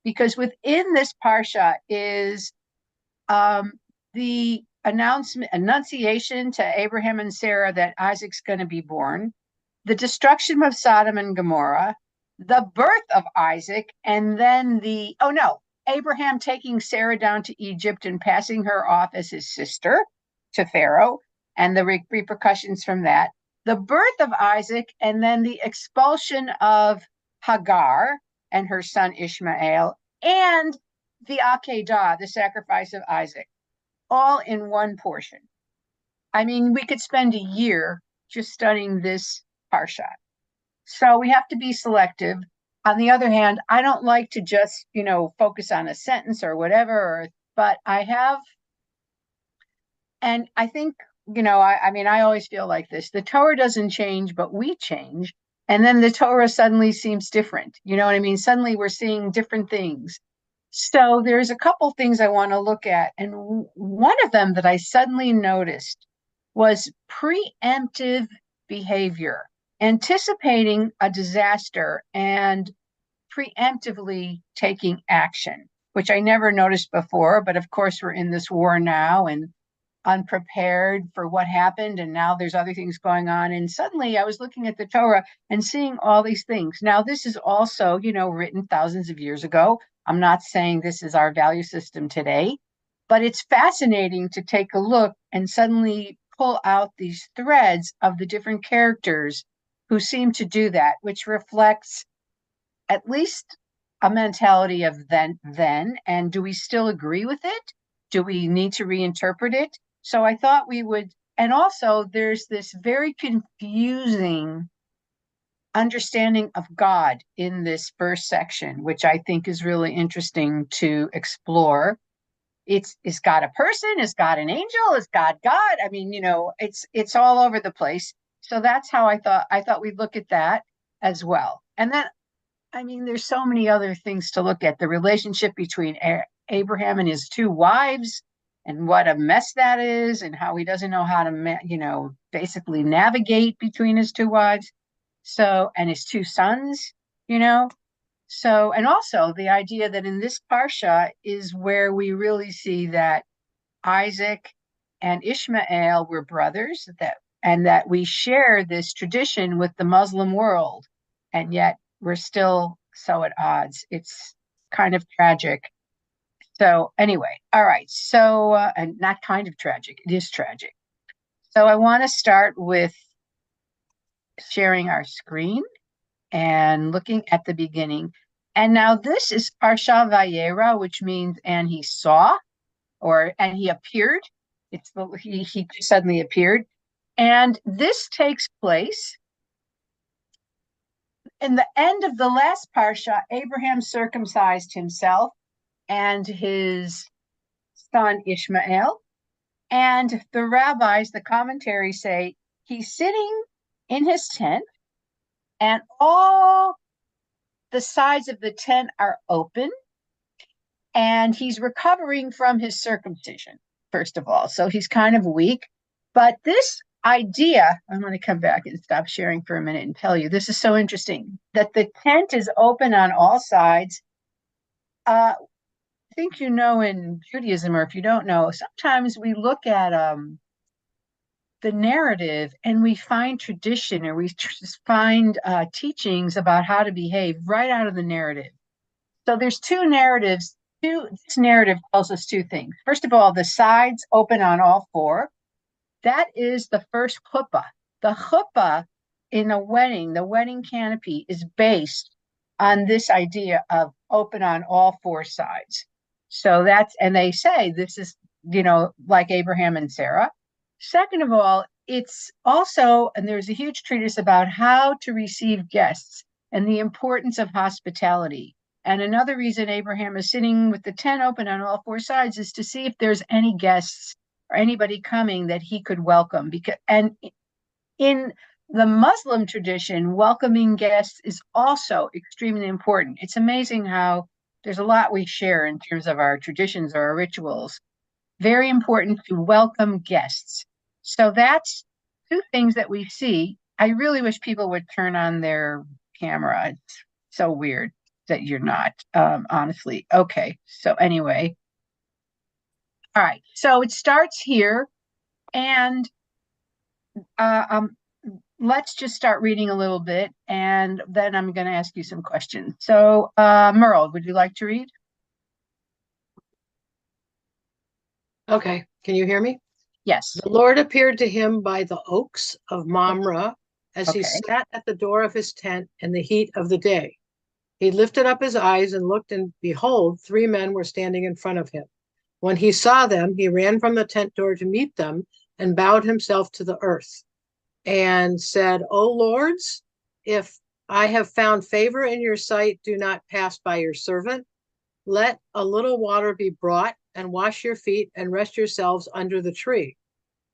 because within this parsha is the annunciation to Abraham and Sarah that Isaac's going to be born, the destruction of Sodom and Gomorrah, the birth of Isaac, and then Abraham taking Sarah down to Egypt and passing her off as his sister to Pharaoh, and the repercussions from that, the birth of Isaac, and then the expulsion of Hagar and her son Ishmael, and the Akedah, the sacrifice of Isaac, all in one portion. I mean, we could spend a year just studying this parsha. So we have to be selective. On the other hand, I don't like to just, focus on a sentence or whatever, but I have, and I think, I always feel like this. The Torah doesn't change, but we change. And then the Torah suddenly seems different. You know what I mean? Suddenly we're seeing different things. So there's a couple things I want to look at. And one of them that I suddenly noticed was preemptive behavior, anticipating a disaster and preemptively taking action, which I never noticed before. But of course, we're in this war now and unprepared for what happened. And now there's other things going on. And suddenly I was looking at the Torah and seeing all these things. Now, this is also, written thousands of years ago. I'm not saying this is our value system today, but it's fascinating to take a look and suddenly pull out these threads of the different characters who seem to do that, which reflects at least a mentality of then. And do we still agree with it? Do we need to reinterpret it? So I thought we would, and also there's this very confusing understanding of God in this first section, which I think is really interesting to explore. Is God a person? Is God an angel? Is God God? I mean, it's all over the place. So that's how I thought we'd look at that as well. And then, there's so many other things to look at. The relationship between Abraham and his two wives, and what a mess that is, and how he doesn't know how to, basically navigate between his two wives. So, and his two sons, So, and also the idea that in this parsha is where we really see that Isaac and Ishmael were brothers, and that we share this tradition with the Muslim world, and yet we're still so at odds. It's kind of tragic. So anyway, all right. So, and not kind of tragic, it is tragic. So I want to start with sharing our screen and looking at the beginning. And now this is Parshat Vayera, which means, and he saw, and he appeared. He suddenly appeared. And this takes place in the end of the last Parsha. Abraham circumcised himself and his son Ishmael. And the rabbis, the commentaries say, he's sitting in his tent and all the sides of the tent are open, and he's recovering from his circumcision, first of all. So he's kind of weak. But this idea, I'm going to come back and stop sharing for a minute and tell you, this is so interesting, that the tent is open on all sides. I think in Judaism, or if you don't know, sometimes we look at the narrative and we find tradition, or we just find teachings about how to behave right out of the narrative. So there's two narratives. This narrative tells us two things. First of all, the sides open on all four. That is the first chuppah. The chuppah in a wedding, the wedding canopy, is based on this idea of open on all four sides. So and they say this is, like Abraham and Sarah. Second of all, it's also, and there's a huge treatise about how to receive guests and the importance of hospitality. And another reason Abraham is sitting with the tent open on all four sides is to see if there's any guests or anybody coming that he could welcome. And in the Muslim tradition, welcoming guests is also extremely important. It's amazing how there's a lot we share in terms of our traditions or our rituals. Very important to welcome guests. So that's two things that we see. I really wish people would turn on their camera. It's so weird. that you're not, honestly. Okay, so anyway, all right. So it starts here, and let's just start reading a little bit, and then I'm going to ask you some questions. So, Merle, would you like to read? Okay, can you hear me? Yes. The Lord appeared to him by the oaks of Mamre as he Okay. sat at the door of his tent in the heat of the day. He lifted up his eyes and looked, and behold, 3 men were standing in front of him. When he saw them, he ran from the tent door to meet them and bowed himself to the earth and said, O lords, if I have found favor in your sight, do not pass by your servant. Let a little water be brought, and wash your feet and rest yourselves under the tree,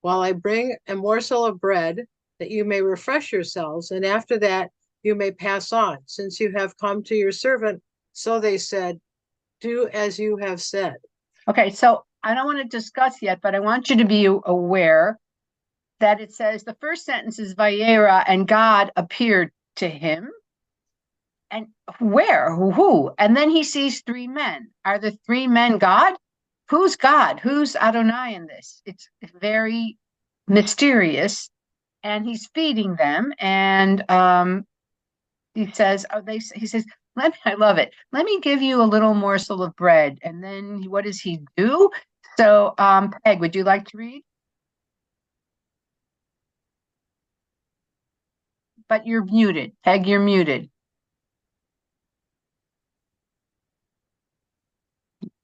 while I bring a morsel of bread, that you may refresh yourselves, and after that you may pass on, since you have come to your servant. So they said, do as you have said. Okay, so I don't want to discuss yet, but I want you to be aware that it says the first sentence is Vayera, and God appeared to him. And where? Who? And then he sees 3 men. Are the 3 men God? Who's God? Who's Adonai in this? It's very mysterious. And he's feeding them. And he says, he says, I love it. Let me give you a little morsel of bread. And then what does he do? So, Peg, would you like to read? But you're muted. Peg, you're muted.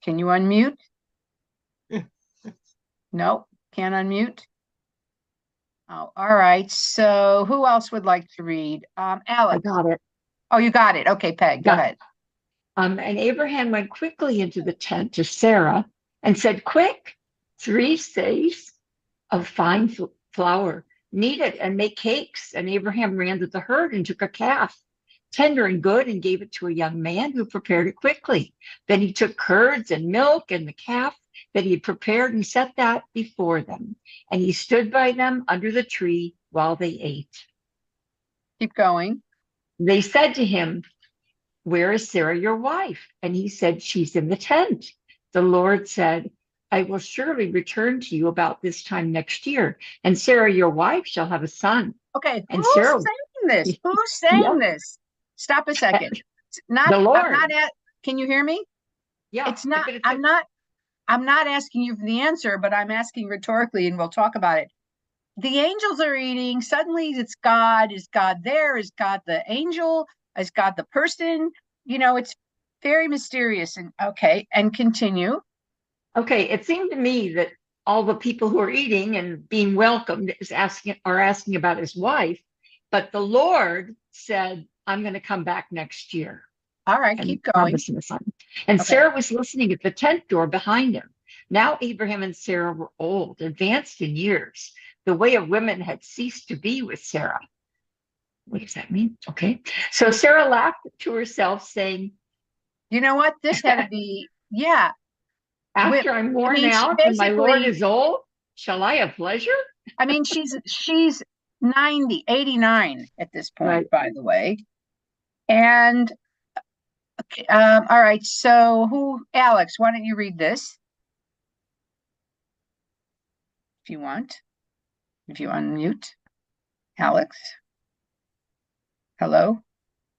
Can you unmute? No, can't unmute. Oh, all right. So who else would like to read? I Alex. got it. Oh, you got it. Okay, Peg, go ahead. And Abraham went quickly into the tent to Sarah and said, quick, 3 seahs of fine flour, knead it and make cakes. And Abraham ran to the herd and took a calf, tender and good, and gave it to a young man who prepared it quickly. Then he took curds and milk and the calf that he had prepared and set that before them. And he stood by them under the tree while they ate. Keep going. They said to him, where is Sarah, your wife? And he said, she's in the tent. The Lord said, I will surely return to you about this time next year, and Sarah, your wife, shall have a son. Okay, And who's Sarah, saying this? Who's yeah, saying this? Stop a second. the I'm Lord. not at, can you hear me? Yeah, It's not, I'm not asking you for the answer, but I'm asking rhetorically, and we'll talk about it. The angels are eating. Suddenly it's God. Is God there? Is God the angel? Is God the person? It's very mysterious. And okay, and continue. Okay, it seemed to me that all the people who are eating and being welcomed are asking about his wife, but the Lord said, I'm going to come back next year. All right, And keep going. promising a son. And Okay. Sarah was listening at the tent door behind him. Now Abraham and Sarah were old, advanced in years. The way of women had ceased to be with Sarah. What does that mean? Okay. So Sarah laughed to herself, saying, You know what? This had to be, yeah. after I'm worn out and my Lord is old, shall I have pleasure? I mean, she's 90, 89 at this point, Right. by the way. And all right, so Alex, why don't you read this? If you want. If you unmute. Alex. Hello?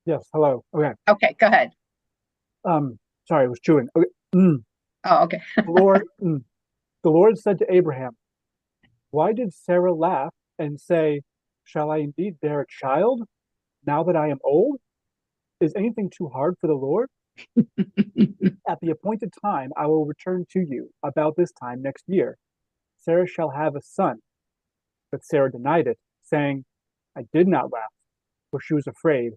Yes, hello. Okay. Okay, go ahead. Sorry, I was chewing. Okay. Oh, okay. The Lord said to Abraham, why did Sarah laugh and say, shall I indeed bear a child now that I am old? Is anything too hard for the Lord? At the appointed time, I will return to you about this time next year. Sarah shall have a son. But Sarah denied it, saying, I did not laugh, for she was afraid.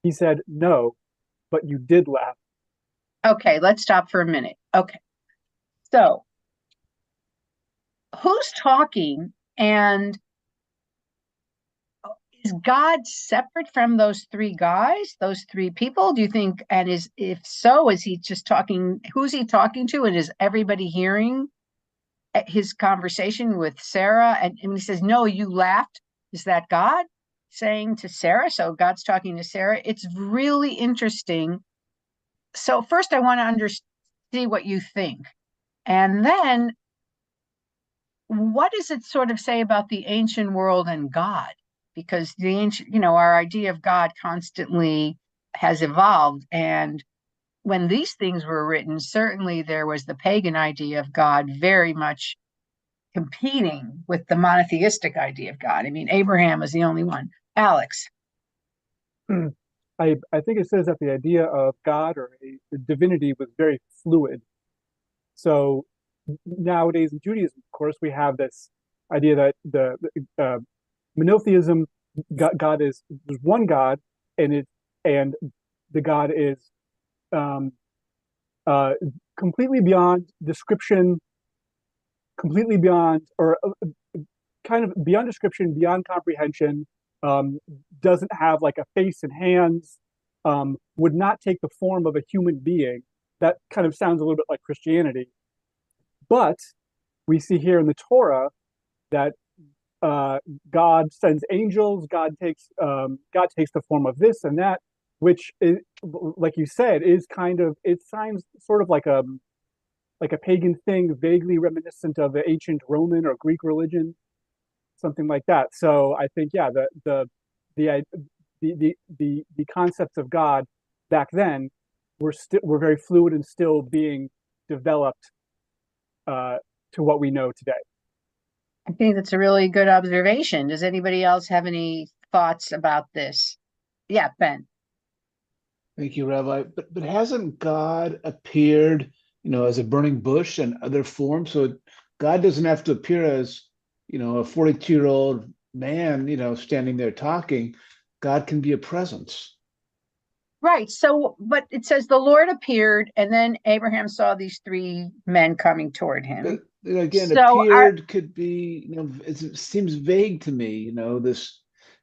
He said, no, but you did laugh. Okay, let's stop for a minute. Okay. So, who's talking, and is God separate from those 3 guys, those 3 people? Do you think, and if so, is he just talking, who's he talking to, and is everybody hearing his conversation with Sarah? And he says, no, you laughed. Is that God saying to Sarah? So God's talking to Sarah. It's really interesting So first I want to see what you think. And then what does it sort of say about the ancient world and God? Because the ancient, our idea of God constantly has evolved. And when these things were written, certainly there was the pagan idea of God very much competing with the monotheistic idea of God. I mean, Abraham was the only one. Alex. I think it says that the idea of God or a divinity was very fluid. So nowadays in Judaism, of course, we have this idea that the monotheism, God is there's one God, and the God is um, completely beyond description, completely beyond or kind of beyond description, beyond comprehension. Um, doesn't have like a face and hands. Would not take the form of a human being. That kind of sounds a little bit like Christianity. But we see here in the Torah that God sends angels. God takes the form of this and that, which is, like you said, is kind of it sounds sort of like a pagan thing, vaguely reminiscent of the ancient Roman or Greek religion, something like that. So I think the the concepts of God back then were very fluid and still being developed to what we know today. I think that's a really good observation. Does anybody else have any thoughts about this? Yeah, Ben. Thank you, Rabbi. But hasn't God appeared, as a burning bush and other forms? So God doesn't have to appear as, a 42-year-old man, standing there talking. God can be a presence. Right. So, but it says the Lord appeared, and then Abraham saw these three men coming toward him. But again, So appeared could be, it seems vague to me. This,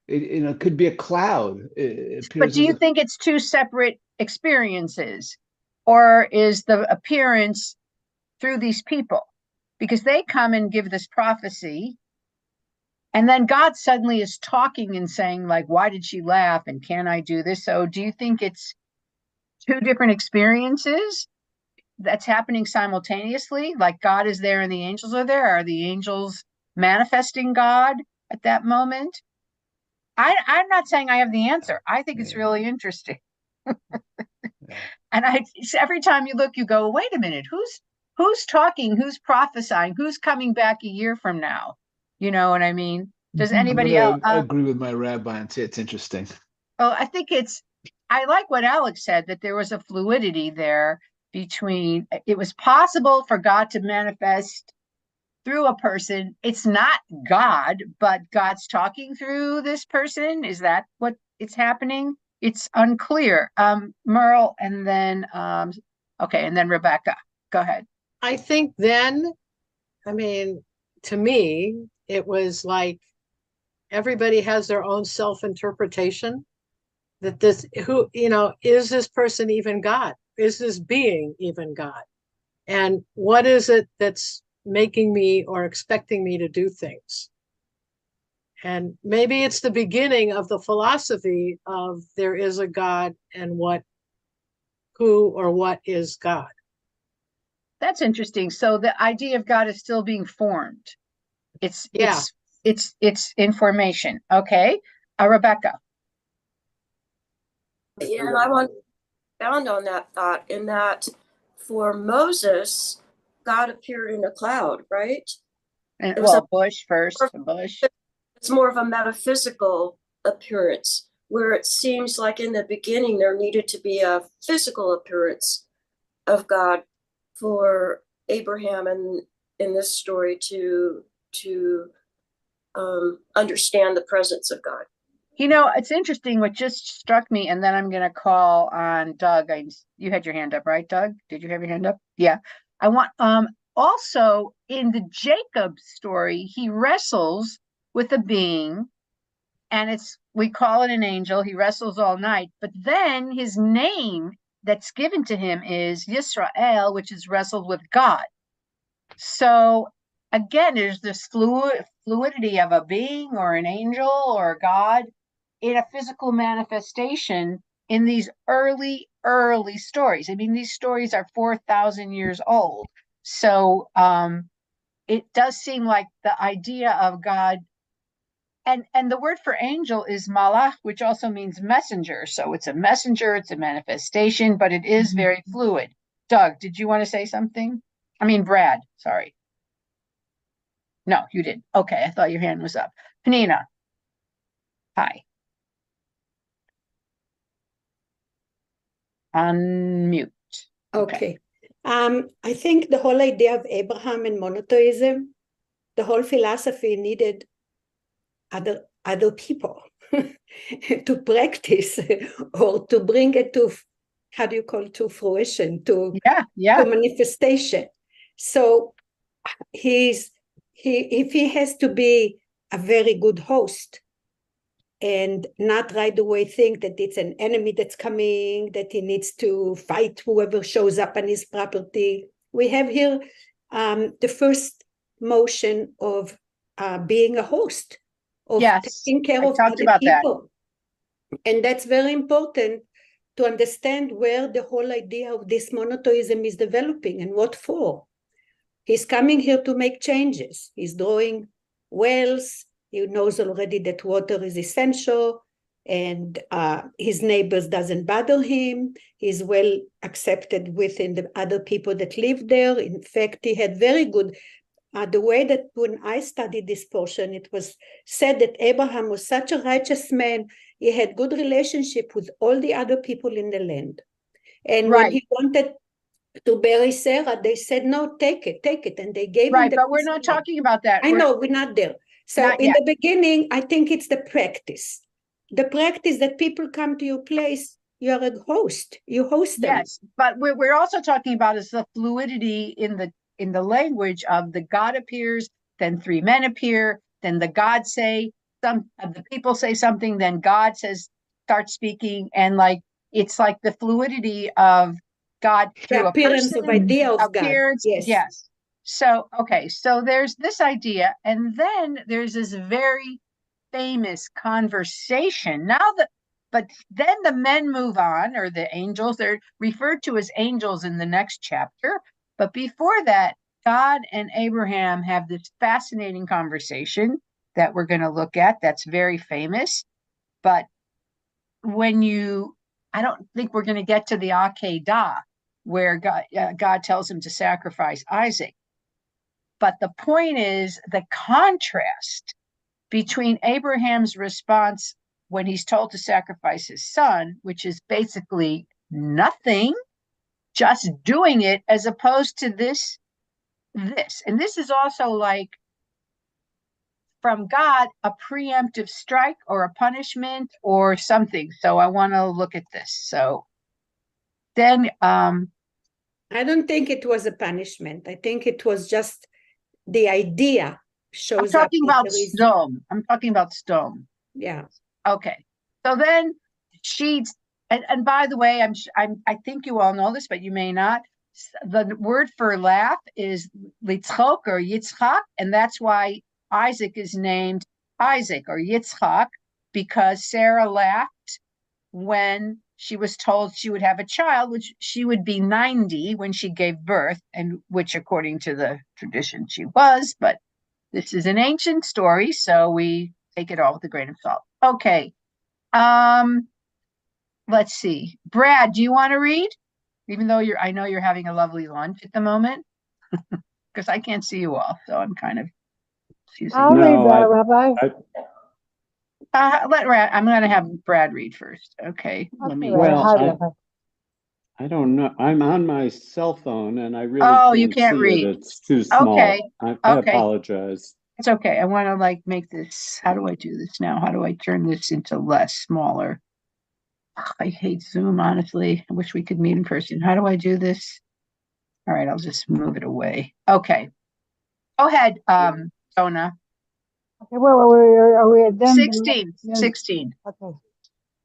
it could be a cloud. It but appears do as you think it's two separate experiences, or is the appearance through these people? Because they come and give this prophecy, and then God suddenly is talking and saying, like, why did she laugh? And can I do this? So do you think it's two different experiences that's happening simultaneously? Like God is there and the angels are there? Are the angels manifesting God at that moment? I'm not saying I have the answer. I think it's really interesting. And every time you look, you go, wait a minute, who's talking, who's prophesying, who's coming back a year from now? You know what I mean? Does I'm anybody else? going to agree with my rabbi and say it's interesting. Oh, I like what Alex said, that there was a fluidity there between, it was possible for God to manifest through a person. It's not God, but God's talking through this person. Is that what it's happening? It's unclear. Merle, and then okay, and then Rebecca. Go ahead. I think then, I mean, to me, it was like everybody has their own self-interpretation that is this person even God? Is this being even God? And what is it that's making me or expecting me to do things? And maybe it's the beginning of the philosophy of there is a God and who or what is God. That's interesting. So the idea of God is still being formed. It's Yeah. it's information. Okay. Rebecca. Yeah, and I want to expound on that thought in that for Moses, God appeared in a cloud, right? And It was well, Bush first, Bush. It's more of a metaphysical appearance, where it seems like in the beginning there needed to be a physical appearance of God for Abraham and in this story to understand the presence of God. It's interesting what just struck me, and then I'm going to call on Doug. You had your hand up, right, Doug? Did you have your hand up? Yeah. I want also in the Jacob story, he wrestles with a being, and we call it an angel. He wrestles all night, but then his name that's given to him is Yisrael, which is wrestled with God. So again, there's this fluidity of a being or an angel or God in a physical manifestation in these early early stories. I mean, these stories are 4,000 years old. So it does seem like the idea of God, and the word for angel is malach, which also means messenger. So it's a messenger, it's a manifestation, but it is very fluid. Doug, did you want to say something? I mean, Brad, sorry. No, you didn't. Okay, I thought your hand was up. Panina. Hi. Unmute. Okay. I think the whole idea of Abraham and monotheism, the whole philosophy needed other people to practice or to bring it to, how do you call it, to fruition, to manifestation. So if he has to be a very good host and not right away think that it's an enemy that's coming, that he needs to fight whoever shows up on his property. We have here the first motion of being a host, of taking care of other people. And that's very important to understand where the whole idea of this monotheism is developing and what for. He's coming here to make changes. He's drawing wells. He knows already that water is essential, and his neighbors doesn't bother him. He's well accepted within the other people that live there. In fact, he had very good, the way that when I studied this portion, it was said that Abraham was such a righteous man. He had good relationship with all the other people in the land. And when he wanted to bury Sarah, they said, no, take it. And they gave him the but we're not talking about that. I know, we're not there. So in the beginning, I think it's the practice. The practice that people come to your place, you're a host. You host them. Yes, but we're also talking about is the fluidity in the language of the God appears, then three men appear, then the God say, some of the people say something, then God start speaking, and like it's like the fluidity of God through the appearance a person, of idea of appearance, God. Yes. So so there's this idea, and then there's this very famous conversation. But then the men move on, or the angels, they're referred to as angels in the next chapter. But before that, God and Abraham have this fascinating conversation that we're going to look at. That's very famous. But I don't think we're going to get to the Akedah, where God tells him to sacrifice Isaac. But the point is the contrast between Abraham's response when he's told to sacrifice his son, which is basically nothing, just doing it, as opposed to this. And this is also like from God, a preemptive strike or a punishment or something. So I want to look at this. So then I don't think it was a punishment. I think it was just the idea shows up. I'm talking about Stone. Yeah. Okay. So then and by the way, I think you all know this, but you may not. The word for laugh is litzchok or yitzchak, and that's why Isaac is named Isaac or Yitzchak, because Sarah laughed when she was told she would have a child, which she would be 90 when she gave birth, and which according to the tradition she was, but this is an ancient story, so we take it all with a grain of salt. Okay. Let's see. Brad, do you want to read? Even though I know you're having a lovely lunch at the moment, because I can't see you all, so I'm kind of. I'll read that, Rabbi. I'm going to have Brad read first. Okay. Let me. I don't know. I'm on my cell phone, and I really you can't see read. It's too small. Okay. I apologize. It's okay. I want to make this. How do I do this now? How do I turn this into smaller? I hate Zoom, honestly. I wish we could meet in person. How do I do this? All right, I'll just move it away. Okay. Go ahead, Donna. Okay, are we at them? 16.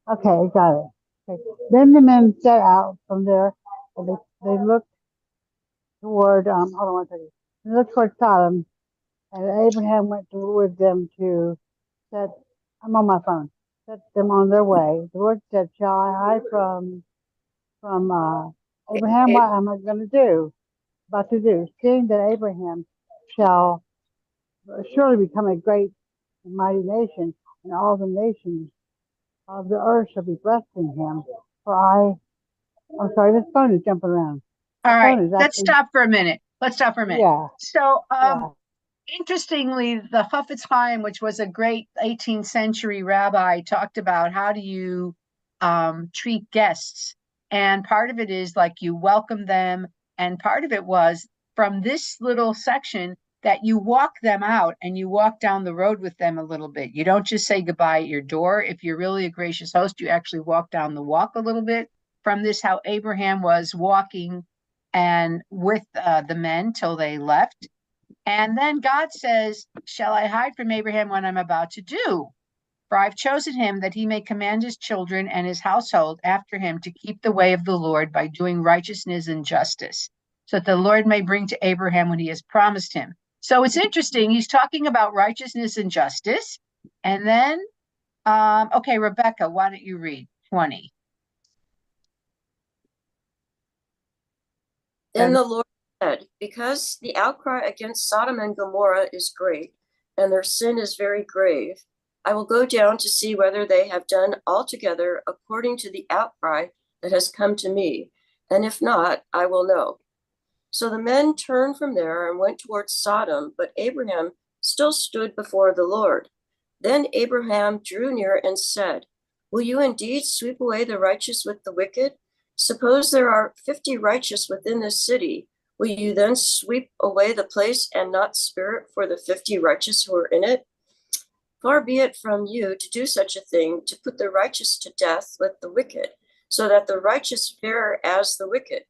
Okay, got it. Okay. Then the men set out from there, and they looked toward, hold on one second. They looked toward Sodom, and Abraham went with them to I'm on my phone, set them on their way. The Lord said, shall I hide from from Abraham, what am I going to do? About to do, seeing that Abraham shall surely become a great and mighty nation, and all the nations of the earth shall be blessed in him. For I'm sorry, this phone is jumping around. All The right, phone is let's actually, stop for a minute. Let's stop for a minute. yeah, So, yeah. interestingly, the Hafetz Chaim, which was a great 18th century rabbi, talked about how do you treat guests. And part of it is like you welcome them. And part of it was from this little section that you walk them out and you walk down the road with them a little bit. You don't just say goodbye at your door. If you're really a gracious host, you actually walk down the walk a little bit. From this, how Abraham was walking and with the men till they left. And then God says, shall I hide from Abraham what I'm about to do? For I've chosen him that he may command his children and his household after him to keep the way of the Lord by doing righteousness and justice, so that the Lord may bring to Abraham what he has promised him. So it's interesting. He's talking about righteousness and justice. And then, okay, Rebecca, why don't you read 20? Then the Lord said, because the outcry against Sodom and Gomorrah is great, and their sin is very grave, I will go down to see whether they have done altogether according to the outcry that has come to me, and if not, I will know. So the men turned from there and went towards Sodom, but Abraham still stood before the Lord. Then Abraham drew near and said, will you indeed sweep away the righteous with the wicked? Suppose there are 50 righteous within this city. Will you then sweep away the place and not spare it for the 50 righteous who are in it? Far be it from you to do such a thing, to put the righteous to death with the wicked, so that the righteous fare as the wicked.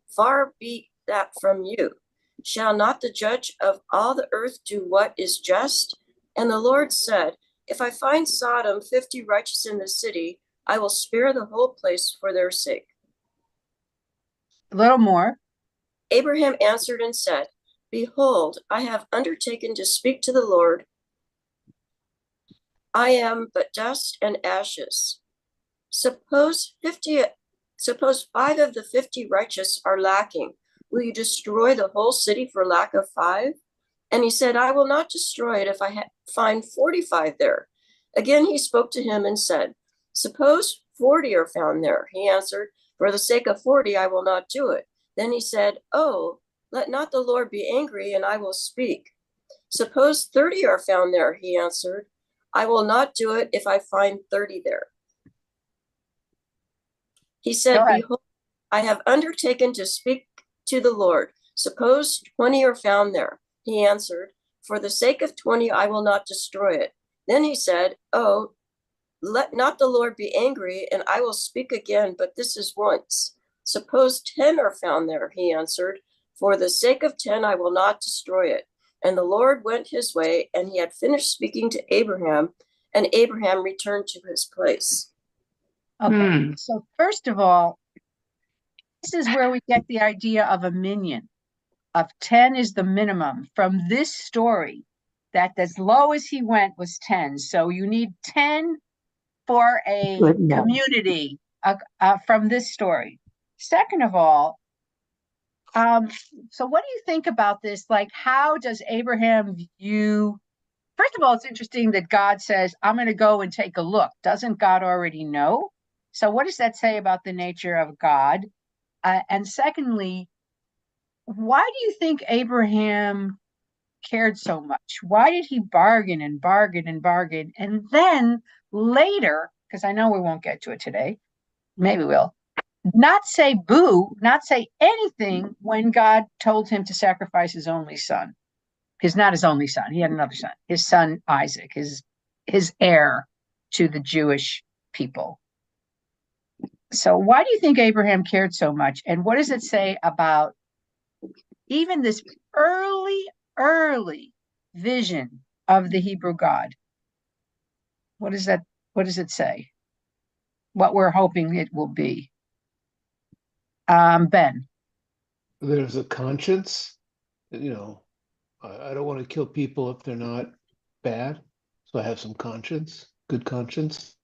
Far be that from you. Shall not the judge of all the earth do what is just? And the Lord said, if I find Sodom 50 righteous in the city, I will spare the whole place for their sake. A little more. Abraham answered and said, behold, I have undertaken to speak to the Lord. I am but dust and ashes. Suppose 5 of the 50 righteous are lacking. Will you destroy the whole city for lack of 5? And he said, I will not destroy it if I find 45 there. Again, he spoke to him and said, suppose 40 are found there. He answered, for the sake of 40, I will not do it. Then he said, oh, let not the Lord be angry, and I will speak. Suppose 30 are found there. He answered, I will not do it if I find 30 there. He said, behold, I have undertaken to speak to the Lord. Suppose 20 are found there. He answered, for the sake of 20, I will not destroy it. Then he said, oh, let not the Lord be angry, and I will speak again, but this is once. Suppose 10 are found there. He answered, for the sake of 10, I will not destroy it. And the Lord went his way, and he had finished speaking to Abraham, and Abraham returned to his place. Okay, so first of all, this is where we get the idea of a minyan. Of 10 is the minimum. From this story, that as low as he went was 10. So you need 10 for a community from this story. Second of all, so what do you think about this? Like, how does Abraham view? First of all, it's interesting that God says, I'm going to go and take a look. Doesn't God already know? So what does that say about the nature of God? And secondly, why do you think Abraham cared so much? Why did he bargain and bargain and bargain? And then later, because I know we won't get to it today, maybe we'll, not say boo, not say anything when God told him to sacrifice his only son. Not his only son, he had another son, his son Isaac, his heir to the Jewish people. So why do you think Abraham cared so much? And what does it say about even this early vision of the Hebrew God? What is that? What does it say? What we're hoping it will be. Ben. There's a conscience. You know, I don't want to kill people if they're not bad. So I have some conscience, good conscience.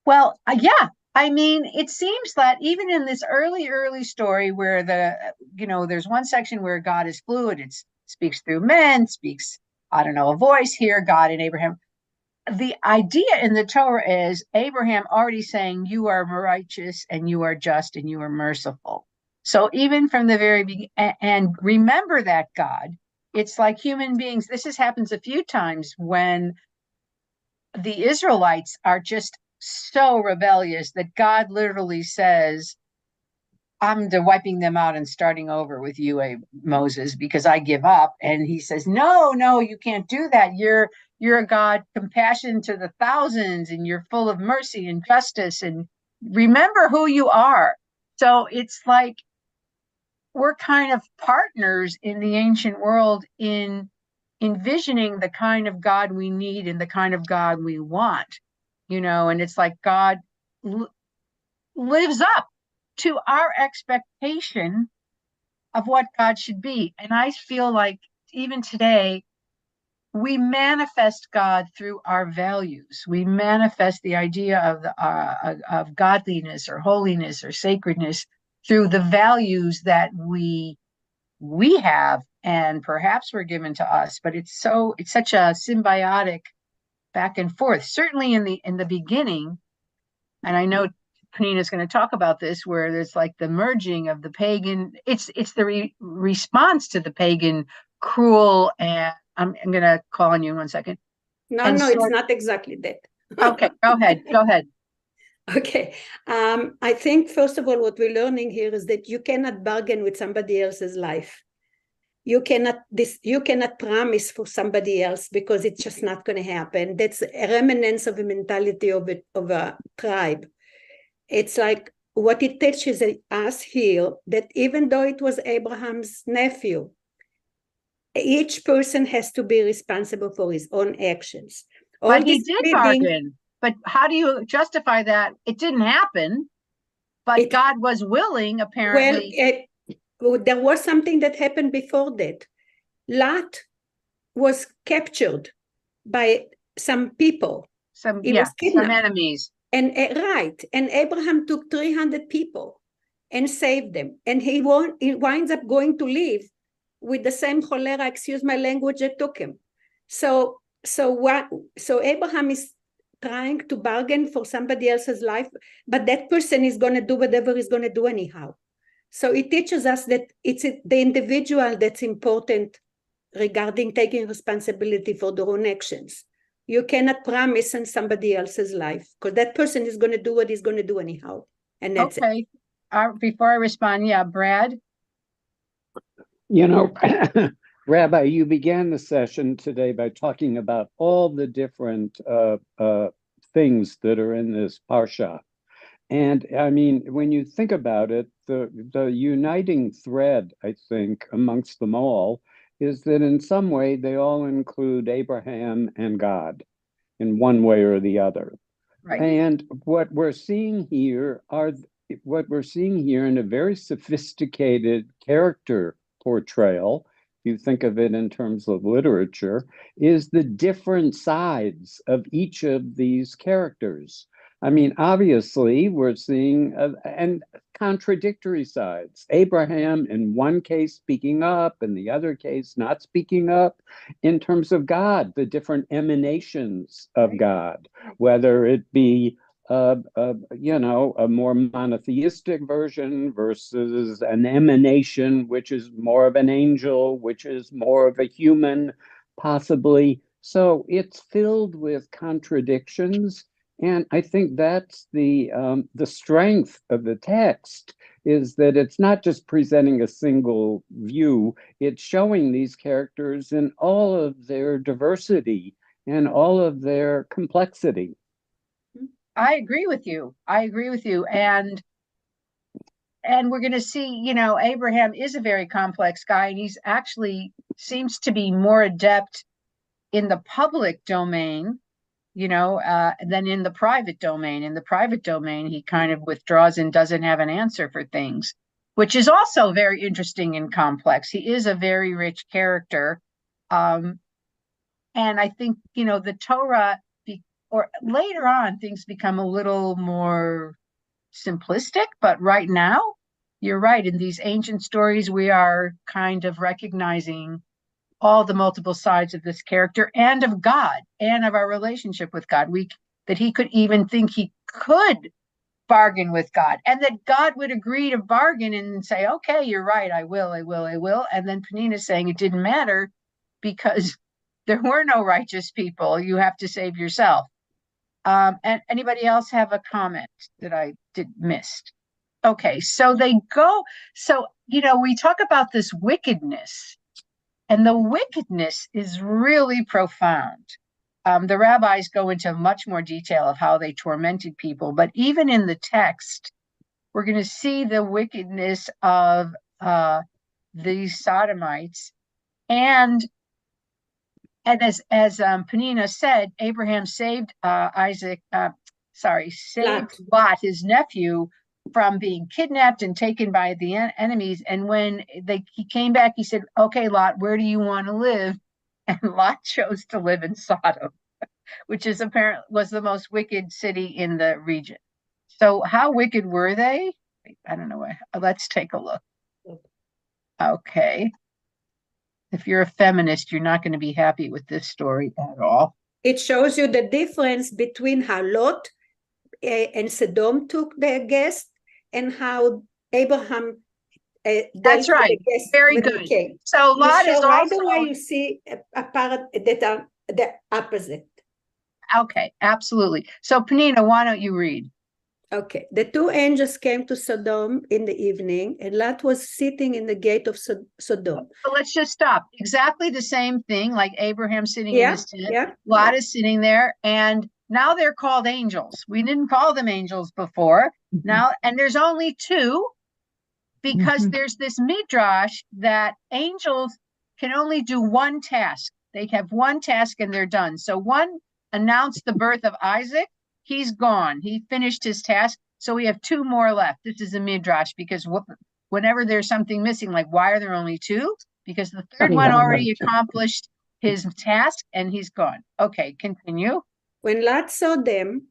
Well, yeah, I mean, it seems that even in this early story where there's one section where God is fluid, it speaks through men, speaks, I don't know, a voice here, God and Abraham. The idea in the Torah is Abraham already saying, you are righteous and you are just and you are merciful. So even from the very beginning, and remember that God, it's like human beings. This happens a few times when the Israelites are just so rebellious that God literally says, I'm wiping them out and starting over with you, Moses, because I give up. And he says, no, you can't do that. You're a God, compassion to the thousands, and you're full of mercy and justice. And remember who you are. So it's like we're kind of partners in the ancient world in envisioning the kind of God we need and the kind of God we want, and it's like God lives up to our expectation of what God should be. And I feel like even today, we manifest God through our values. We manifest the idea of godliness or holiness or sacredness through the values that we have and perhaps were given to us. But it's such a symbiotic back and forth. Certainly in the beginning, and I know Panina's going to talk about this, where there's like the merging of the pagan. It's the response to the pagan, cruel, and I'm going to call on you in 1 second. No, it's not exactly that. Okay, go ahead. Okay. I think, first of all, what we're learning here is that you cannot bargain with somebody else's life. You cannot promise for somebody else because it's just not going to happen. That's a remnants of a mentality of a tribe. It's like what it teaches us here, that even though it was Abraham's nephew, each person has to be responsible for his own actions. But he did bargain. But how do you justify that? It didn't happen, but God was willing, apparently. Well, there was something that happened before that. Lot was captured by some people. Some enemies. And Abraham took 300 people and saved them. And he winds up going to live with the same cholera, excuse my language, that took him. So Abraham is trying to bargain for somebody else's life, but that person is going to do whatever he's going to do anyhow. So it teaches us that it's the individual that's important regarding taking responsibility for their own actions. You cannot promise on somebody else's life because that person is going to do what he's going to do anyhow. And that's it. Before I respond, Brad? Rabbi, you began the session today by talking about all the different things that are in this Parshat. And I mean, when you think about it, the uniting thread, I think, amongst them all is that in some way they all include Abraham and God in one way or the other. Right. And what we're seeing here in a very sophisticated character portrayal, if you think of it in terms of literature, is the different sides of each of these characters. I mean, obviously, we're seeing and contradictory sides. Abraham, in one case, speaking up, in the other case, not speaking up. In terms of God, the different emanations of God, whether it be a more monotheistic version versus an emanation, which is more of an angel, which is more of a human, possibly. So it's filled with contradictions. And I think that's the strength of the text, is that it's not just presenting a single view, it's showing these characters in all of their diversity and all of their complexity. I agree with you. And we're going to see, Abraham is a very complex guy, and he's actually seems to be more adept in the public domain than in the private domain. In the private domain, he kind of withdraws and doesn't have an answer for things, which is also very interesting and complex. He is a very rich character. And I think, the Torah, or later on, things become a little more simplistic, but right now, you're right. In these ancient stories, we are kind of recognizing all the multiple sides of this character and of God and of our relationship with God. That he could even think he could bargain with God, and that God would agree to bargain and say, okay, you're right, I will. And then Peninnah saying it didn't matter because there were no righteous people. You have to save yourself. And anybody else have a comment that I missed? Okay, so they go. So, we talk about this wickedness, and the wickedness is really profound. The rabbis go into much more detail of how they tormented people, but even in the text, we're going to see the wickedness of these sodomites. And as Peninnah said, Abraham saved saved Lot, his nephew, from being kidnapped and taken by the enemies. And when he came back, he said, okay, Lot, where do you want to live? And Lot chose to live in Sodom, which was the most wicked city in the region. So how wicked were they? I don't know. Let's take a look. Okay. If you're a feminist, you're not going to be happy with this story at all. It shows you the difference between how Lot and Sodom took their guest and how Abraham That's right. Very good. So Lot is also right away you see a part that are the opposite. Okay, absolutely. So Peninnah, why don't you read? Okay. The two angels came to Sodom in the evening, and Lot was sitting in the gate of Sodom. So let's just stop. Exactly the same thing, like Abraham sitting in his tent. Lot is sitting there, and now they're called angels. We didn't call them angels before. Now, and there's only two, because there's this midrash that angels can only do one task. They have one task and they're done. So one announced the birth of Isaac. He's gone. He finished his task. So we have two more left. This is a midrash because whenever there's something missing, like why are there only two? Because the third one already accomplished his task and he's gone. Okay, continue. When Lot saw them,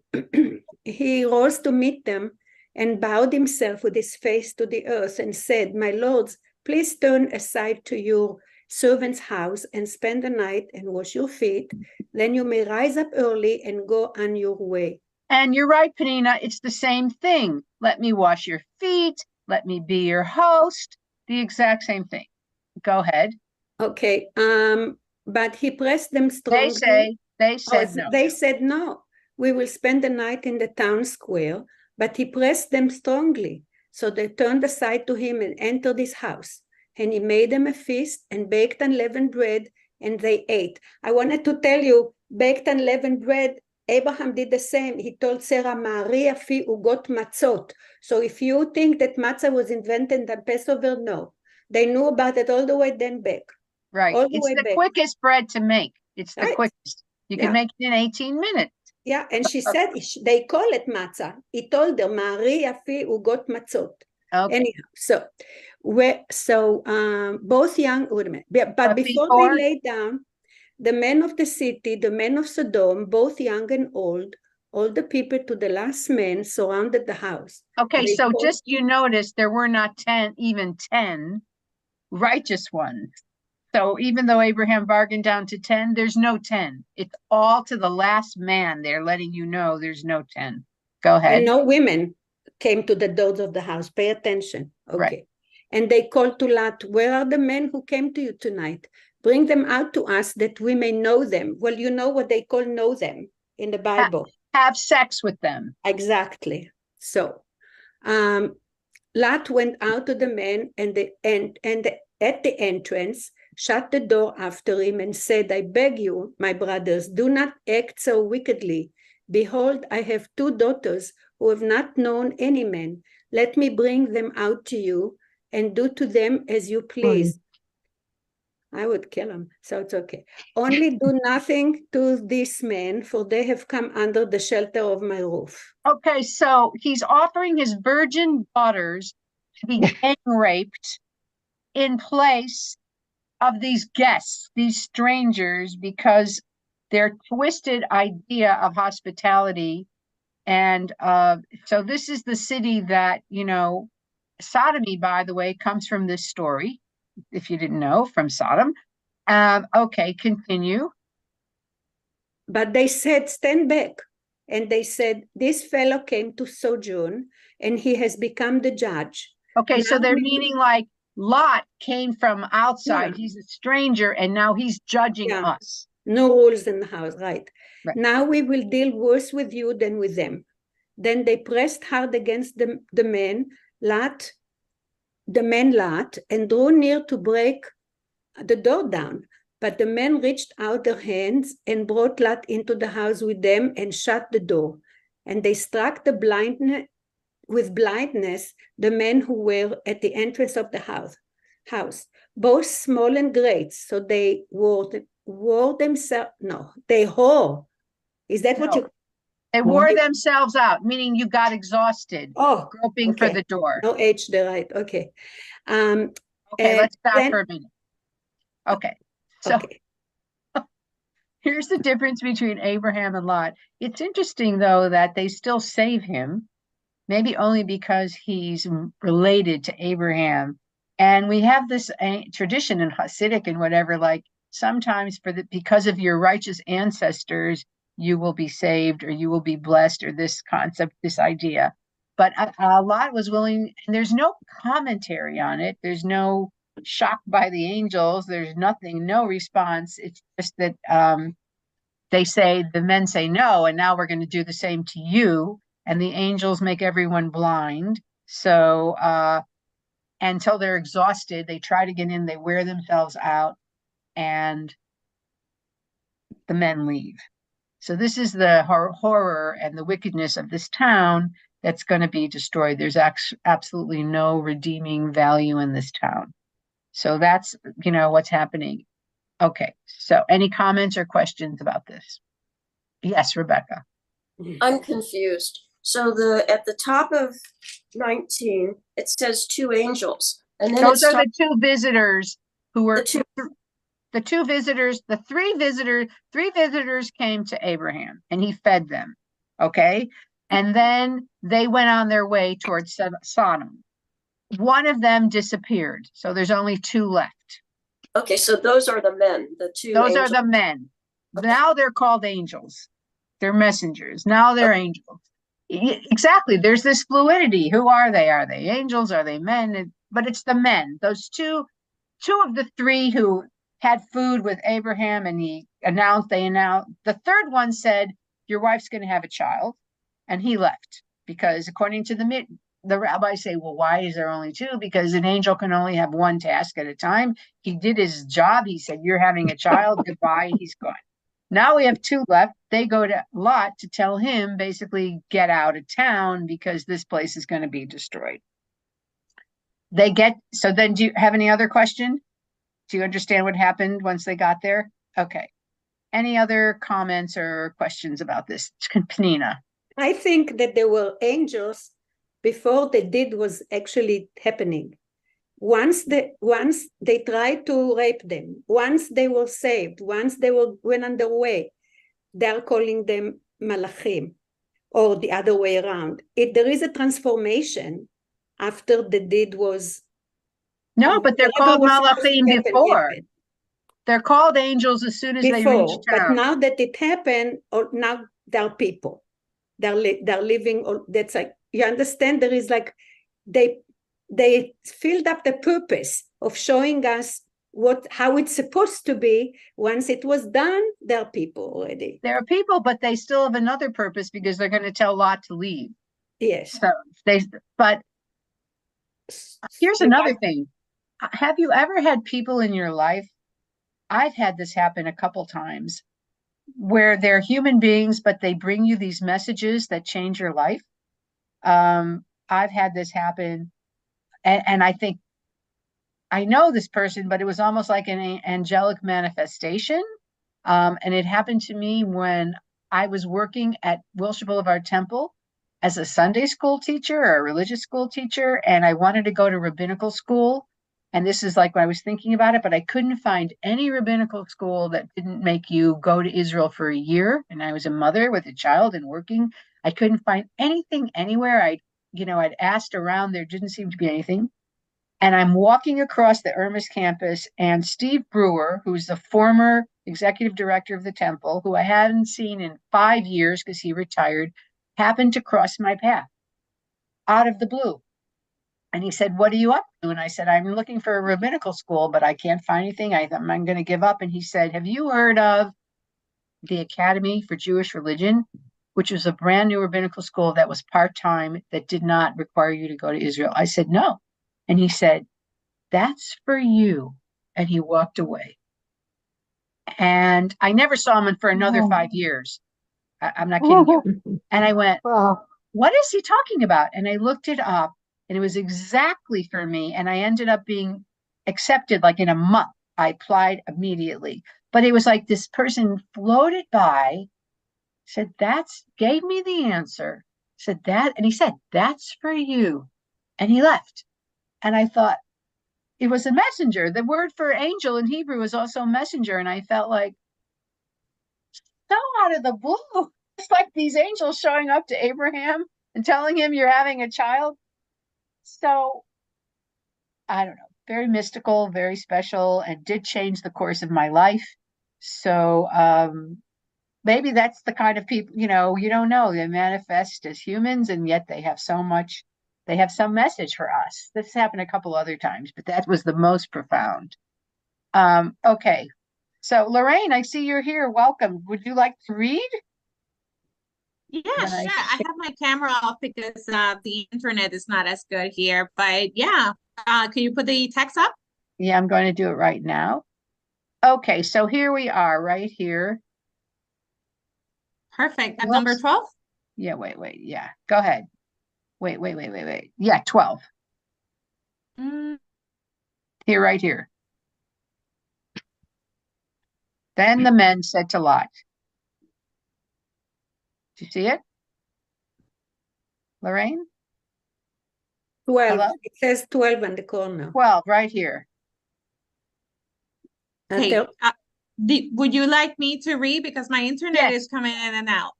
he rose to meet them and bowed himself with his face to the earth and said, my lords, please turn aside to your servant's house and spend the night and wash your feet. Then you may rise up early and go on your way. And you're right, Peninnah, it's the same thing. Let me wash your feet. Let me be your host. The exact same thing. Go ahead. Okay. But he pressed them strongly. They said no. They said no. We will spend the night in the town square. But he pressed them strongly. So they turned aside to him and entered his house. And he made them a feast and baked unleavened bread, and they ate. I wanted to tell you, baked unleavened bread, Abraham did the same. He told Sarah, Maria fi ugot matzot. So if you think that matzah was invented in Passover, no. They knew about it all the way then back. Right. It's the quickest bread to make. It's the quickest. You can make it in 18 minutes. Yeah, and she said they call it matzah. He told her, Maria fi ugot matzot. Okay. Anyhow, both young women, but before they lay down, the men of the city, the men of Sodom, both young and old, all the people to the last man surrounded the house. Okay, so just you notice there were not even 10 righteous ones. So even though Abraham bargained down to 10, there's no 10. It's all to the last man. They're letting you know there's no 10. Go ahead. And no women came to the doors of the house. Pay attention. Okay. Right. And they called to Lot, where are the men who came to you tonight? Bring them out to us that we may know them. Well, you know what they call know them in the Bible. Have sex with them. Exactly. So Lot went out to the men and at the entrance, shut the door after him and said, I beg you, my brothers, do not act so wickedly. Behold, I have 2 daughters who have not known any man. Let me bring them out to you and do to them as you please. I would kill them, so it's okay. Only do nothing to these men, for they have come under the shelter of my roof. Okay, so he's offering his virgin daughters to be gang raped in place of these guests, these strangers, because their twisted idea of hospitality And so this is the city that, sodomy, by the way, comes from this story, if you didn't know, from Sodom. Okay, continue. But they said, stand back. And they said, this fellow came to sojourn, and he has become the judge. Okay, so Now they're we- meaning like Lot came from outside. Yeah. He's a stranger, and now he's judging Yeah. us. No rules in the house, right? Right. Now we will deal worse with you than with them. Then they pressed hard against the man Lot, and drew near to break the door down. But the men reached out their hands and brought Lot into the house with them and shut the door. And they struck with blindness the men who were at the entrance of the house, both small and great. So they wore themselves. No, they whore. Is that what No. you? They wore themselves out, meaning you got exhausted, groping for Okay. the door. No H there, right? Okay. Okay, let's stop for a minute. Okay, so Okay. here's the difference between Abraham and Lot. It's interesting, though, that they still save him, maybe only because he's related to Abraham. And we have this tradition in Hasidic and whatever, like sometimes because of your righteous ancestors, you will be saved or you will be blessed, or this concept, this idea. But Lot was willing, and there's no commentary on it. There's no shocked by the angels. There's nothing, no response. It's just that the men say no, and now we're going to do the same to you. And the angels make everyone blind. So until they're exhausted, they try to get in, they wear themselves out, and the men leave. So this is the horror and the wickedness of this town that's going to be destroyed. There's absolutely no redeeming value in this town. So that's, what's happening. Okay, so any comments or questions about this? Yes, Rebecca. I'm confused. So at the top of 19, it says two angels. And then those are the two visitors who were the three visitors came to Abraham and he fed them. Okay. And then they went on their way towards Sodom. One of them disappeared. So there's only two left. Okay. So those are the men, the two Those angels. are the men. Okay. Now they're called angels. They're messengers. Now they're angels. Exactly. There's this fluidity. Who are they? Are they angels? Are they men? But it's the men. Those two of the three who had food with Abraham, and they announced. The third one said, your wife's going to have a child. And he left because according to the rabbis say, well, why is there only two? Because an angel can only have one task at a time. He did his job. He said, you're having a child. Goodbye. He's gone. Now we have two left. They go to Lot to tell him basically get out of town because this place is going to be destroyed. So then do you have any other question? Do you understand what happened once they got there? Okay. Any other comments or questions about this? Penina. I think that there were angels before the deed was actually happening. Once they tried to rape them, once they were saved, once they went on their way, they're calling them malachim, or the other way around. There is a transformation after the deed was. No, but they're called malachim before. They're called angels as soon as they reach town. But now that it happened, now they're people. They're living. That's like, you understand. There is like they filled up the purpose of showing us how it's supposed to be. Once it was done, they're people already. They're people, but they still have another purpose because they're going to tell Lot to leave. Yes. So but here's another thing. Have you ever had people in your life? I've had this happen a couple times where they're human beings, but they bring you these messages that change your life. I've had this happen. And I think I know this person, but it was almost like an angelic manifestation. And it happened to me when I was working at Wilshire Boulevard Temple as a Sunday school teacher or a religious school teacher. And I wanted to go to rabbinical school. And this is like when I was thinking about it, but I couldn't find any rabbinical school that didn't make you go to Israel for a year. And I was a mother with a child and working. I couldn't find anything anywhere. I'd asked around, there didn't seem to be anything. And I'm walking across the Irmis campus, and Steve Brewer, who's the former executive director of the temple, who I hadn't seen in 5 years because he retired, happened to cross my path out of the blue. And he said, "What are you up to?" And I said, "I'm looking for a rabbinical school, but I can't find anything. I'm going to give up." And he said, "Have you heard of the Academy for Jewish Religion, which was a brand new rabbinical school that was part-time, that did not require you to go to Israel?" I said, "No." And he said, "That's for you." And he walked away. And I never saw him for another 5 years. I'm not kidding you. And I went, Well, "What is he talking about?" And I looked it up, and it was exactly for me. And I ended up being accepted like in a month. I applied immediately. But it was like this person floated by, said, gave me the answer, said that, and he said, "That's for you." And he left. And I thought, it was a messenger. The word for angel in Hebrew is also messenger. And I felt like, so out of the blue, it's like these angels showing up to Abraham and telling him you're having a child. So I don't know, very mystical, very special, and did change the course of my life. So maybe that's the kind of people, you don't know, they manifest as humans, and yet they have some message for us. This happened a couple other times, but that was the most profound. Okay. So Lorraine, I see you're here. Welcome. Would you like to read? Yeah, sure. I have my camera off because the internet is not as good here. But yeah, can you put the text up? Yeah, I'm going to do it right now. Okay, so here we are, right here. Perfect. At number 12? Yeah, wait. Yeah, go ahead. Wait. Yeah, 12. Here, right here. Then the men said to Lot. Do you see it, Lorraine? 12. Hello? It says 12 in the corner. 12, right here. Okay. Would you like me to read? Because my internet is coming in and out.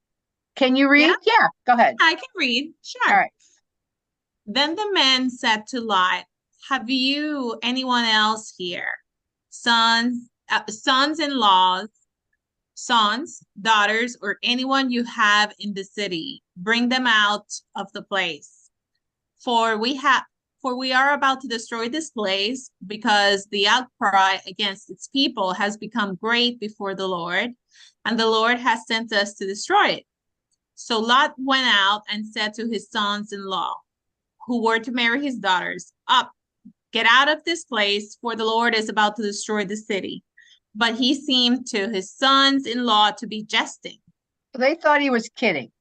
Can you read? Yeah, go ahead. I can read. Sure. All right. Then the men said to Lot, "Have you anyone else here? Sons-in-laws, sons, daughters, or anyone you have in the city? Bring them out of the place. For we are about to destroy this place, because the outcry against its people has become great before the Lord, and the Lord has sent us to destroy it." So Lot went out and said to his sons-in-law, who were to marry his daughters, "Up, get out of this place, for the Lord is about to destroy the city." But he seemed to his sons-in-law to be jesting. They thought he was kidding.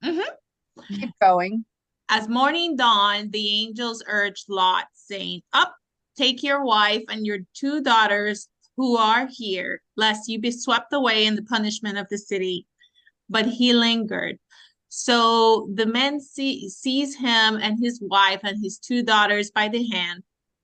Keep going. As morning dawned, the angels urged Lot, saying, "Up, take your wife and your 2 daughters who are here, lest you be swept away in the punishment of the city." But he lingered. So the men seized him and his wife and his 2 daughters by the hand,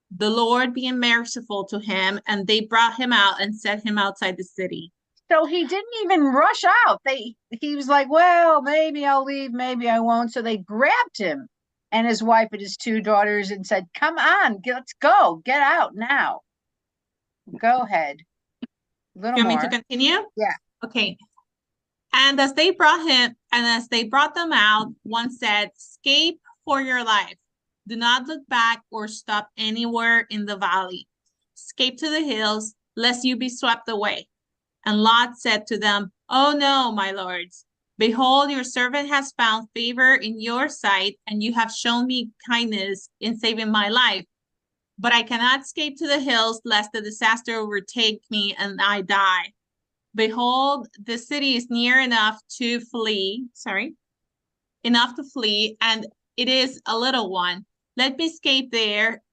the Lord being merciful to him, and they brought him out and set him outside the city. So he didn't even rush out. He was like, "Well, maybe I'll leave, maybe I won't." So they grabbed him and his wife and his 2 daughters and said, "Come on, let's go. Get out now." Go ahead. A little You want more. me to continue? Yeah. Okay. And as they brought them out, one said, "Escape for your life. Do not look back or stop anywhere in the valley. Escape to the hills, lest you be swept away." And Lot said to them, "Oh no, my lords. Behold, your servant has found favor in your sight, and you have shown me kindness in saving my life. But I cannot escape to the hills, lest the disaster overtake me and I die. Behold, the city is near enough to flee, and it is a little one. Let me escape there.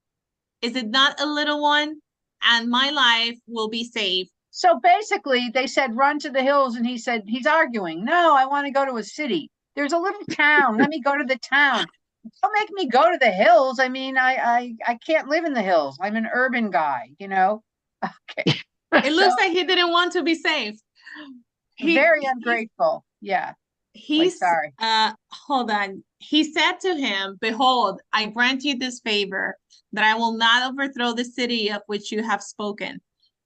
Is it not a little one? And my life will be saved." So basically, they said, "Run to the hills." And he said, he's arguing, "No, I want to go to a city. There's a little town. Let me go to the town. Don't make me go to the hills. I mean, I can't live in the hills. I'm an urban guy, Okay. It looks like he didn't want to be saved. Very ungrateful. Yeah. Wait, sorry. Hold on. He said to him, behold, I grant you this favor, that I will not overthrow the city of which you have spoken.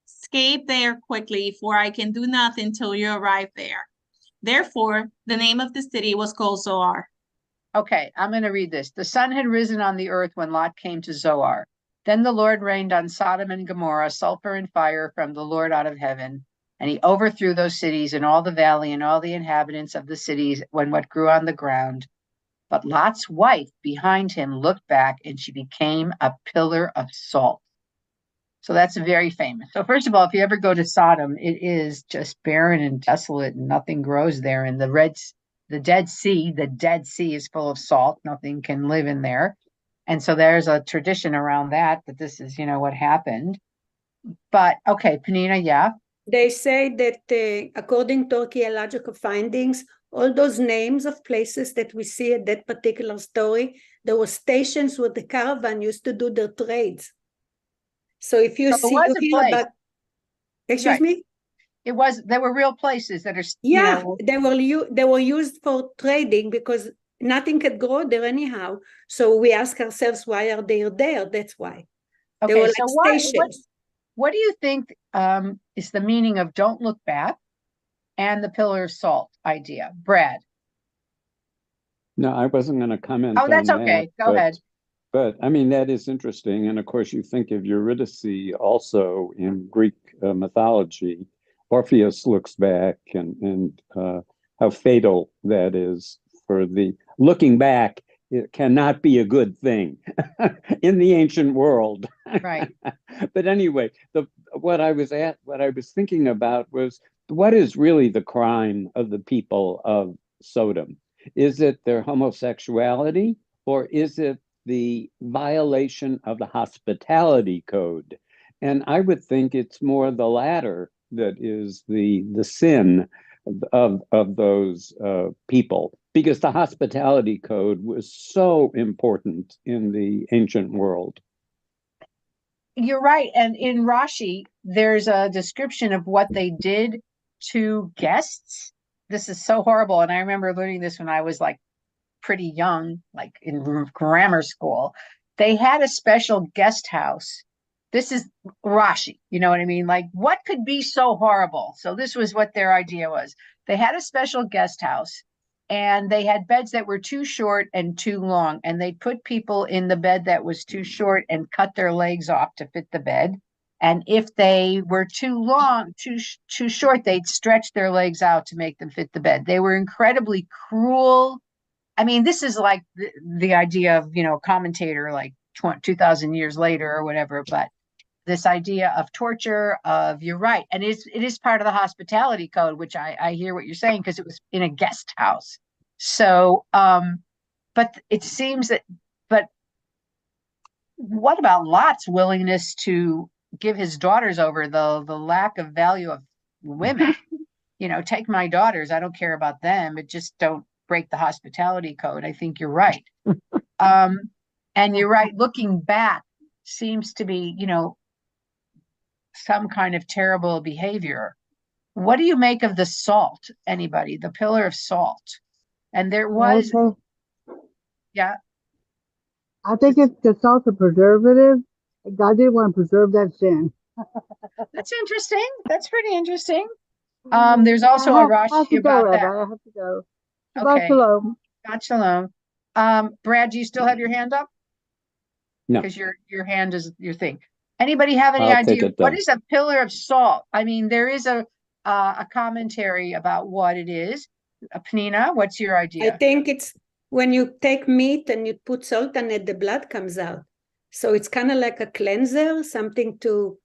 Escape there quickly, for I can do nothing till you arrive there. Therefore, the name of the city was called Zoar. Okay, I'm going to read this. The sun had risen on the earth when Lot came to Zoar. Then the Lord rained on Sodom and Gomorrah sulfur and fire from the Lord out of heaven. And he overthrew those cities and all the valley and all the inhabitants of the cities when what grew on the ground. But Lot's wife behind him looked back and she became a pillar of salt. So that's very famous. So first of all, if you ever go to Sodom, it is just barren and desolate and nothing grows there. And the Dead Sea is full of salt. Nothing can live in there. And so there's a tradition around that this is, what happened. But okay, Penina, yeah. They say that according to archaeological findings, all those names of places that we see at that particular story, there were stations where the caravan used to do their trades. So if you hear about, excuse me? There were real places that are, they were used for trading because nothing could grow there anyhow. So we ask ourselves, why are they there? That's why. Okay, they were so like stations. What do you think is the meaning of don't look back and the pillar of salt idea? Brad? No, I wasn't going to comment on that. Oh, that's okay. Go ahead. But I mean, that is interesting. And of course, you think of Eurydice also in Greek mythology. Orpheus looks back and how fatal that is for the looking back. It cannot be a good thing in the ancient world. Right. But anyway, what I was thinking about was what is really the crime of the people of Sodom? Is it their homosexuality, or is it the violation of the hospitality code? And I would think it's more the latter that is the sin of those people, because the hospitality code was so important in the ancient world. You're right. And in Rashi, there's a description of what they did to guests. This is so horrible. And I remember learning this when I was like pretty young, like in grammar school. They had a special guest house. This is Rashi, you know what I mean? Like, what could be so horrible? So this was what their idea was. They had a special guest house, and they had beds that were too short and too long. And they put people in the bed that was too short and cut their legs off to fit the bed. And if they were too long, too short, they'd stretch their legs out to make them fit the bed. They were incredibly cruel. I mean, this is like the idea of, commentator like 2,000 years later or whatever, but this idea of torture, you're right. And it is part of the hospitality code, which I hear what you're saying, because it was in a guest house. So, but it seems but what about Lot's willingness to give his daughters over, the lack of value of women? Take my daughters. I don't care about them. But just don't break the hospitality code. I think you're right. And you're right. Looking back seems to be, some kind of terrible behavior. What do you make of the salt? Anybody? The pillar of salt. And there was, yeah. I think it's the salt a preservative. God didn't want to preserve that sin. That's interesting. That's pretty interesting. There's also a Rashi about that. I have to go. Okay. Shalom. Shalom. Brad, do you still have your hand up? No. Because your hand is your thing. Anybody have any idea what is a pillar of salt? I mean, there is a commentary about what it is. Penina, what's your idea? I think it's when you take meat and you put salt on it, the blood comes out. So it's kind of like a cleanser, something to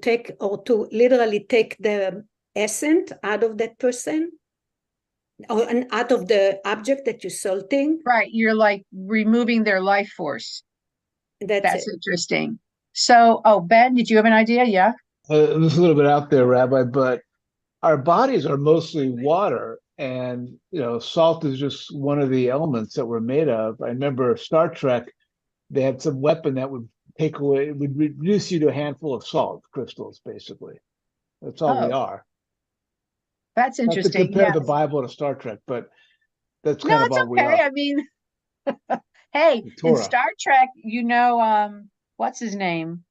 take, or to literally take the essence out of that person, or out of the object that you're salting. Right, you're like removing their life force. That's interesting. So, Ben, did you have an idea? Yeah. This is a little bit out there, Rabbi, but our bodies are mostly water, and salt is just one of the elements that we're made of. I remember Star Trek; they had some weapon that would would reduce you to a handful of salt crystals, basically. That's all we are. That's interesting. Not to compare the Bible to Star Trek, but That's No, kind of it's all we okay. are. I mean, hey, The in Torah. Star Trek, what's his name?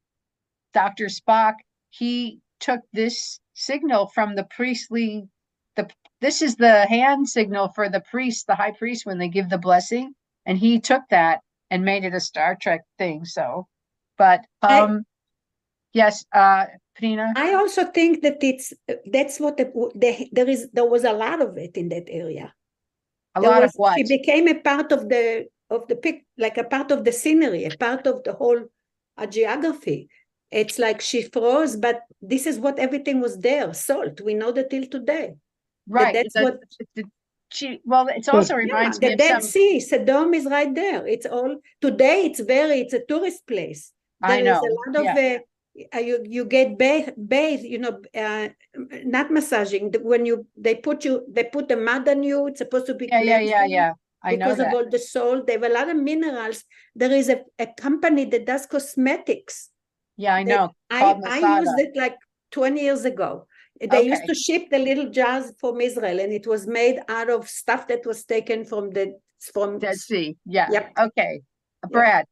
Dr. Spock, he took this signal from the priestly, this is the hand signal for the priest, the high priest, when they give the blessing. And he took that and made it a Star Trek thing. So, but yes, Pina. I also think that that's what there was a lot of it in that area. A lot of what? She became a part of the pic, like a part of the scenery, a part of the whole geography. It's like she froze, but this is what everything was there. Salt. We know that till today. Right. That's what it also reminds me the of Dead Sea, Sodom is right there. It's all today. It's a tourist place. There is a lot of you get bathe, not massaging. When they put the mud on you, it's supposed to be yeah. I know because that. of all the salt. They have a lot of minerals. There is a company that does cosmetics. Yeah, I know. I used it like 20 years ago. They used to ship the little jars from Israel, and it was made out of stuff that was taken from Dead Sea. Yeah. Yep. Okay. Brad.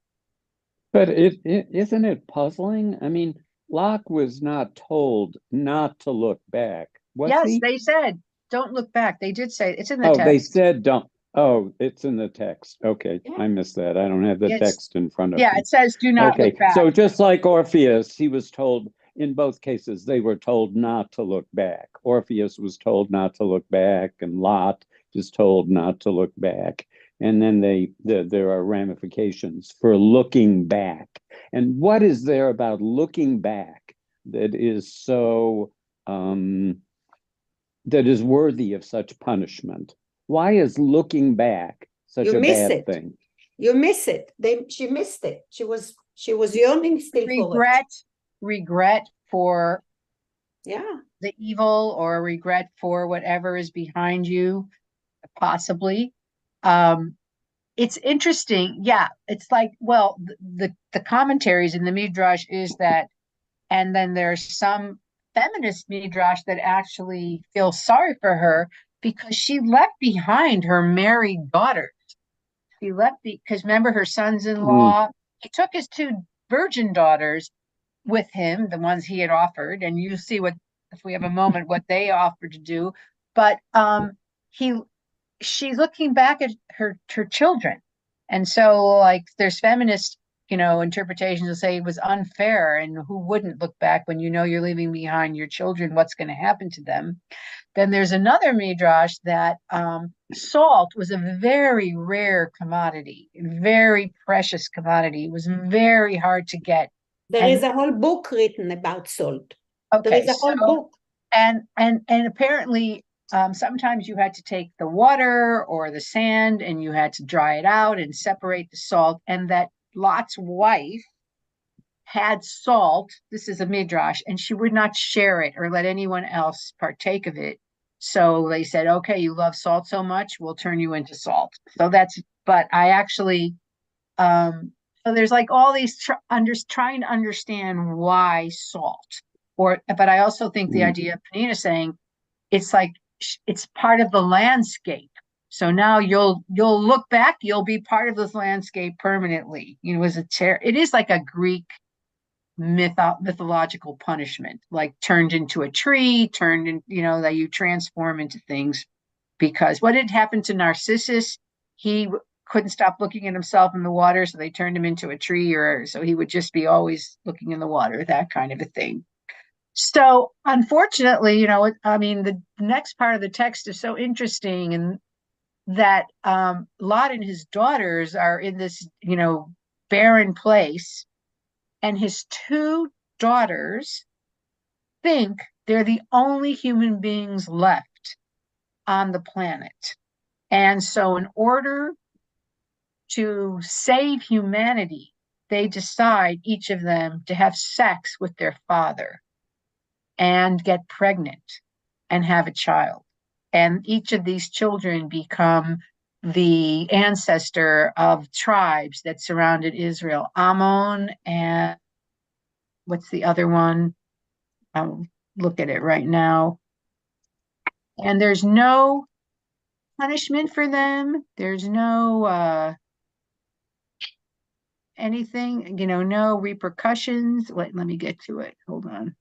But isn't it puzzling? I mean, Locke was not told not to look back, was yes, he? They said, don't look back. They did say it's in the text. text. They said don't. Oh, it's in the text. Okay, I missed that. I don't have the text in front of me. Yeah, it says do not look back. So just like Orpheus, he was told, in both cases, they were told not to look back. Orpheus was told not to look back, and Lot is told not to look back. And then there are ramifications for looking back. And what is there about looking back that is so that is worthy of such punishment? Why is looking back such a bad thing? You miss it. She missed it. She was yearning still for it. Regret for the evil, or regret for whatever is behind you, possibly. It's interesting. Yeah, it's like, well, the commentaries in the Midrash is that, and then there's some feminist Midrash that actually feel sorry for her because she left behind her married daughters. She left because remember her sons-in-law, he took his two virgin daughters with him, the ones he had offered, and you'll see what, if we have a moment, what they offered to do. But she's looking back at her children. And so like there's feminist, interpretations that say it was unfair, and who wouldn't look back when you're leaving behind your children, what's going to happen to them. Then there's another midrash that salt was a very rare commodity, very precious commodity. It was very hard to get. There is a whole book written about salt. Okay, there is a whole book. And apparently sometimes you had to take the water or the sand and you had to dry it out and separate the salt, and that Lot's wife had salt, this is a midrash, and she would not share it or let anyone else partake of it. So they said, okay, you love salt so much, we'll turn you into salt. So but I actually, so there's like all these trying to understand why salt, but I also think the idea of Penina saying, it's like, it's part of the landscape. So now you'll look back, you'll be part of this landscape permanently. It is like a Greek mythological punishment, like turned into a tree, that you transform into things. Because what had happened to Narcissus, he couldn't stop looking at himself in the water, so they turned him into a tree, or so he would just be always looking in the water, that kind of a thing. So unfortunately, the next part of the text is so interesting, and that Lot and his daughters are in this, barren place, and his two daughters think they're the only human beings left on the planet. And so in order to save humanity, they decide, each of them, to have sex with their father and get pregnant and have a child. And each of these children become the ancestor of tribes that surrounded Israel. Ammon, and what's the other one? I'll look at it right now. And there's no punishment for them. There's no anything, no repercussions. Let me get to it. Hold on.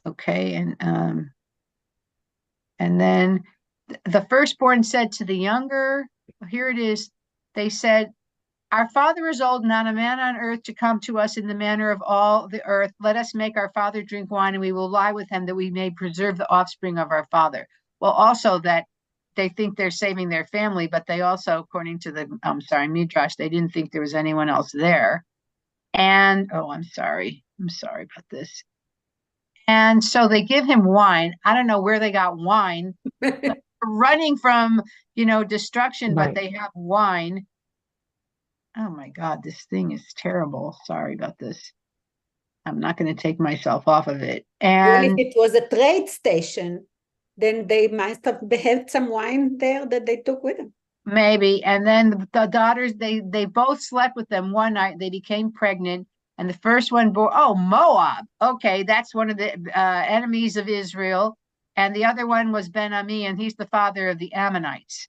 Okay, and then the firstborn said to the younger, here it is, they said, our father is old, not a man on earth to come to us in the manner of all the earth. Let us make our father drink wine, and we will lie with him that we may preserve the offspring of our father. Well, also that they think they're saving their family, but they also, according to the, Midrash, they didn't think there was anyone else there. And, I'm sorry about this. And so they give him wine. I don't know where they got wine, running from, destruction, Right. but they have wine. Oh my God, this thing is terrible. Sorry about this. I'm not going to take myself off of it. Well, if And it was a trade station, then they must have had some wine there that they took with them. maybe, and then the daughters, they both slept with them one night. They became pregnant. And the first one bore, Moab. Okay, that's one of the enemies of Israel. And the other one was Ben-Ami, and he's the father of the Ammonites.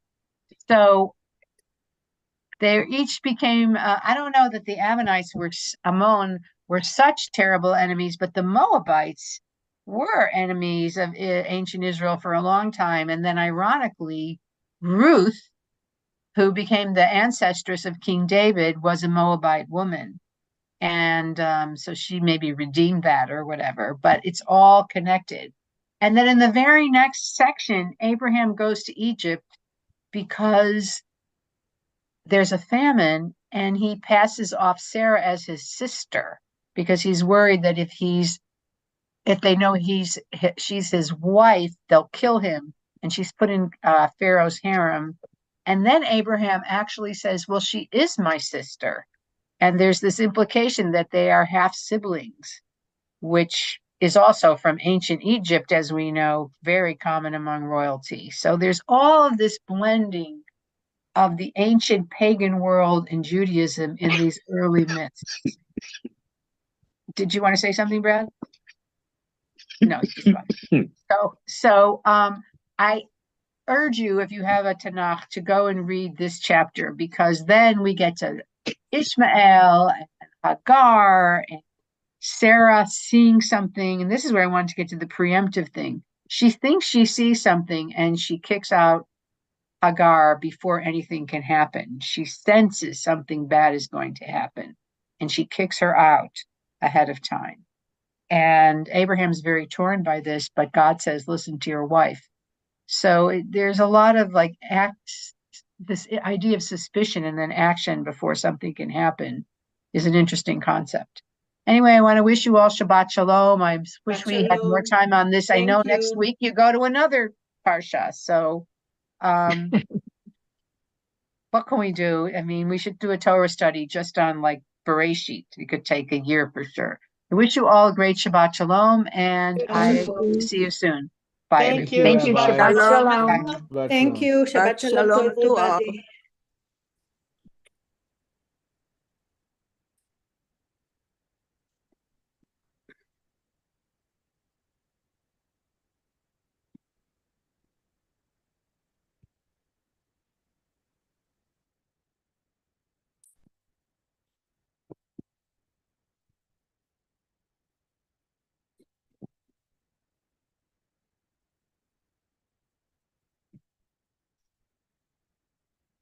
So they each became, I don't know that the Ammonites Ammon were such terrible enemies, but the Moabites were enemies of ancient Israel for a long time. And then ironically, Ruth, who became the ancestress of King David, was a Moabite woman. And so she maybe redeemed that or whatever, but it's all connected. And then in the very next section, Abraham goes to Egypt because there's a famine, and he passes off Sarah as his sister because he's worried that if they know she's his wife, they'll kill him. And she's put in Pharaoh's harem. And then Abraham actually says, well, she is my sister. And there's this implication that they are half siblings, which is also from ancient Egypt, as we know, very common among royalty. So there's all of this blending of the ancient pagan world and Judaism in these early myths. Did you want to say something, Brad? No, he's fine. So I urge you, if you have a Tanakh, to go and read this chapter, because then we get to Ishmael and Hagar and Sarah seeing something. And this is where I wanted to get to the preemptive thing. She thinks she sees something, and she kicks out Hagar before anything can happen. She senses something bad is going to happen, and she kicks her out ahead of time. And Abraham's very torn by this, but God says, listen to your wife. So there's a lot of this idea of suspicion and then action before something can happen is an interesting concept. Anyway, I want to wish you all Shabbat Shalom. I wish we had more time on this. I know next week you go to another Parsha. So what can we do? I mean, we should do a Torah study just on Bereshit. It could take a year for sure. I wish you all a great Shabbat Shalom, and I hope to see you soon. Bye. Thank you. Thank you. Rabbi. Shabbat Shalom. Shabbat Thank shalom. you. Shabbat Shalom to Shalom to all. everybody.